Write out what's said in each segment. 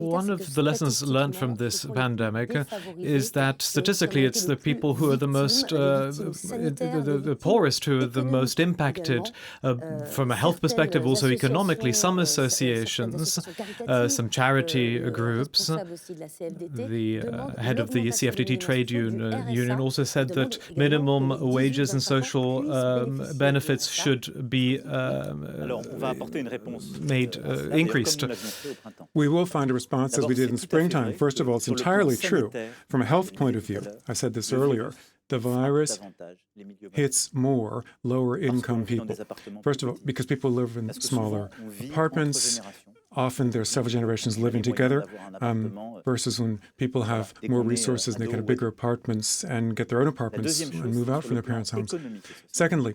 One of the lessons learned from this pandemic is that statistically it's the people who are the most, the poorest who are the most impacted from a health perspective, also economically. Some associations, some charity groups, the head of the CFDT trade union also said that minimum wages and social benefits should be made increased. We will find a response as we did in springtime. First of all, it's entirely true. From a health point of view, I said this earlier, the virus hits more lower-income people. First of all, because people live in smaller apartments, often there's several generations living together, versus when people have more resources and they get bigger apartments and get their own apartments and move out from their parents' homes. Secondly,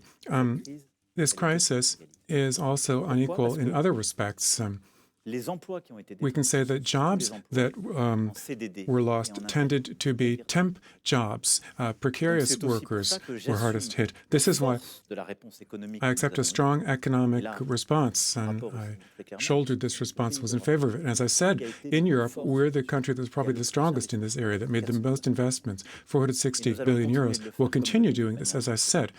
this crisis is also unequal in other respects. We can say that jobs that were lost tended to be temp jobs. Precarious workers were hardest hit. This is why I accept a strong economic response, and I shouldered this response, was in favor of it. And as I said, in Europe, we're the country that's probably the strongest in this area, that made the most investments, 460 billion euros. We'll continue doing this, as I said,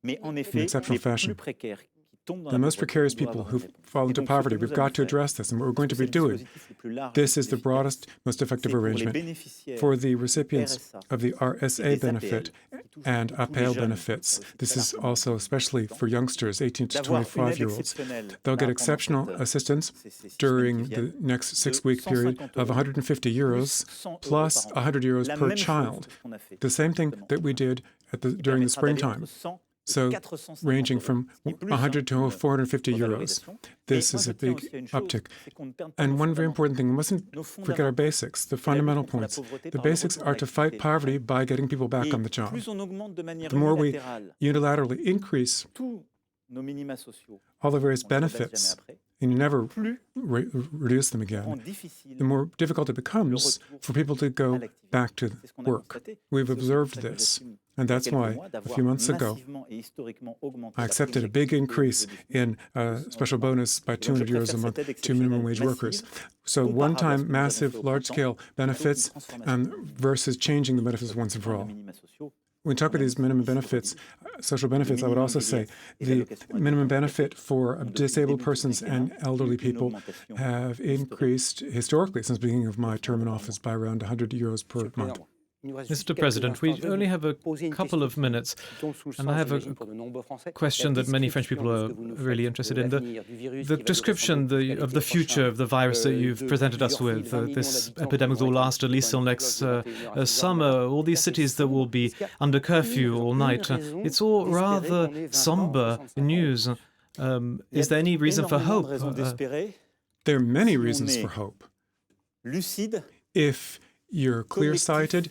in exceptional fashion. The most precarious people who fall into poverty, we've got to address this, and what we're going to be doing. This is the broadest, most effective arrangement for the recipients of the RSA benefit and APL benefits. This is also especially for youngsters, 18 to 25-year-olds. They'll get exceptional assistance during the next 6-week period of 150 euros plus 100 euros per child. The same thing that we did during the springtime. So ranging from 100 to 450 euros. This is a big uptick. And one very important thing, we mustn't forget our basics, the fundamental points. The basics are to fight poverty by getting people back on the job. The more we unilaterally increase all the various benefits, and you never reduce them again, the more difficult it becomes for people to go back to work. We've observed this. And that's why, a few months ago, I accepted a big increase in a special bonus by 200 euros a month to minimum wage workers. So one-time, massive, large-scale benefits versus changing the benefits once and for all. When we talk about these minimum benefits, social benefits, I would also say the minimum benefit for disabled persons and elderly people have increased historically since the beginning of my term in office by around 100 euros per month. Mr. President, we only have a couple of minutes, and I have a question that many French people are really interested in. The description of the future of the virus that you've presented us with, this epidemic will last at least till next summer, all these cities that will be under curfew all night. It's all rather somber news. Is there any reason for hope? There are many reasons for hope. If you're clear-sighted,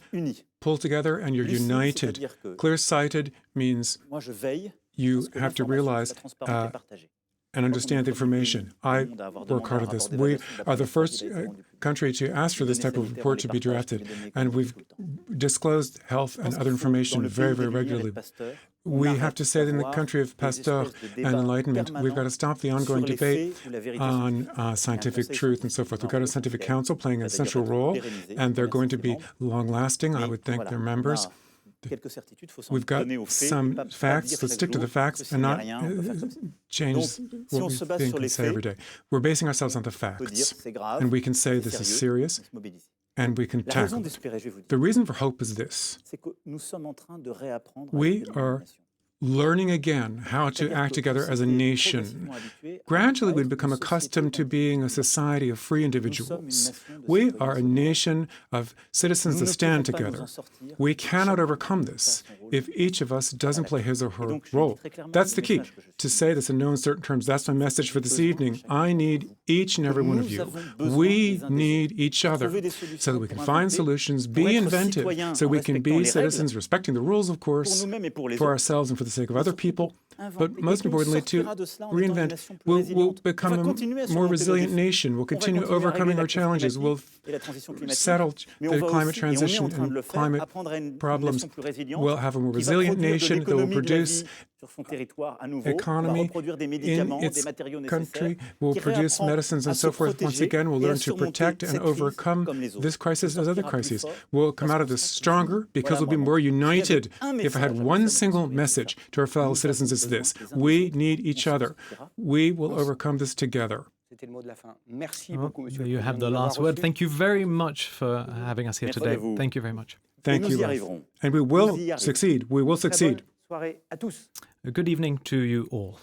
pull together, and you're united. Clear-sighted means you have to realize and understand the information. I work hard at this. We are the first country to ask for this type of report to be drafted, and we've disclosed health and other information very, very regularly. We have to say that in the country of Pasteur and enlightenment, we've got to stop the ongoing debate on scientific truth and so forth. We've got a scientific council playing an essential role, and they're going to be long-lasting. I would thank their members. We've got some facts. Let's stick to the facts and not change what we think and say every day. We're basing ourselves on the facts, and we can say this is serious, and we can tackle it. The reason for hope is this. We are learning again how to act together as a nation. Gradually, we've become accustomed to being a society of free individuals. We are a nation of citizens that stand together. We cannot overcome this if each of us doesn't play his or her role. That's the key. To say this in no uncertain terms, that's my message for this evening. I need each and every one of you. We need each other so that we can find solutions, be inventive, so we can be citizens, respecting the rules, of course, for ourselves and for the the sake of other people, but most importantly, to reinvent. We'll become a more resilient nation. We'll continue overcoming our challenges. We'll settle the climate transition and climate problems. We'll have a more resilient nation that will produce economy in its country, will produce medicines and so forth. Once again, we'll learn to protect and overcome this crisis as other crises. We'll come out of this stronger because we'll be more united. If I had one single message to our fellow citizens, it's this: we need each other. We will overcome this together. Well, there you have the last word. Thank you very much for having us here today. Thank you very much. Thank you. And we will succeed. We will succeed. A good evening to you all.